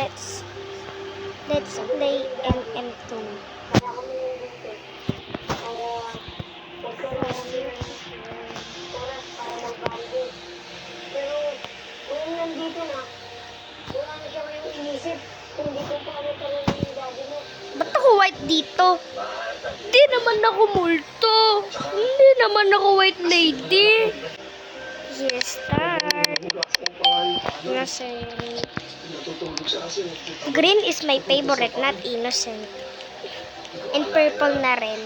Let's play MM2. Ba't ako white dito? Hindi naman ako multo. Hindi naman ako white lady. Yes, start. Innocent. Green is my favorite, not innocent. And purple na rin.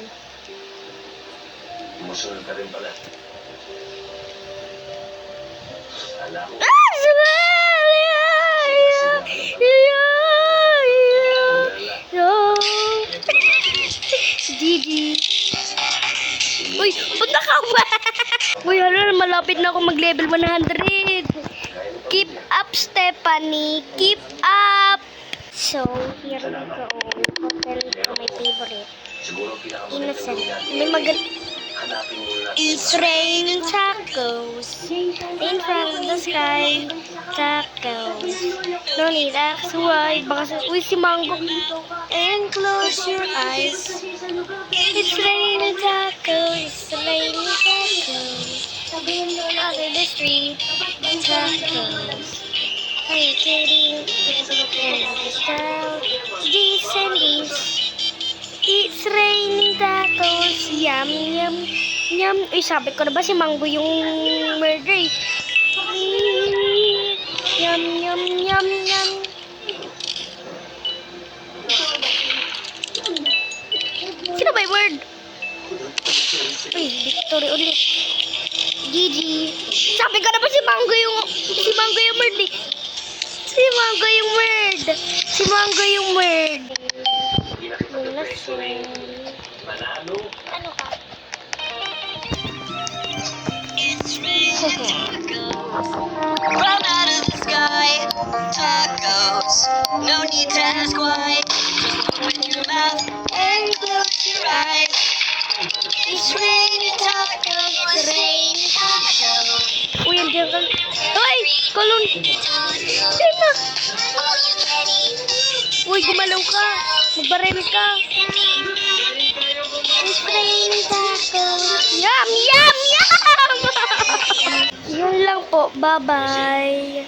Emosyonal ka rin pala. Alam mo. Gigi. Uy, punta ka ba? Uy, malapit na ako mag-level 100. Keep up, Stephanie. Keep up. So, here we go. Hotel ko my favorite. Innocent. May Hanapin mo lang. It's raining tacos in front of the sky. Tacos. No need ask why. Baka uy, si Mango. And close your eyes. It's raining tacos. It's raining tacos. Out in the street. Tacos. Are you kidding? And the style. This and this. It's raining tacos. Yum, yum, yum. Uy, sabi ko na ba si Mango yung murder? Yum, yum, yum, yum. Sino ba yung word? Uy, victory ulit. Gigi. Sabi ko na ba si Mango yung word eh. Si Mango yung word. Si Mango yung word. Manalo. Ano ka? From out of the sky, tacos. No need to ask why. Just open your mouth and close your eyes. It's raining tacos. It's raining tacos. Uy, andiyan ka. Uy, kulon. Sino? Uy, gumalaw ka. Magbaril ka. It's raining tacos. Yum, yum, yum! Yun lang po. Bye-bye.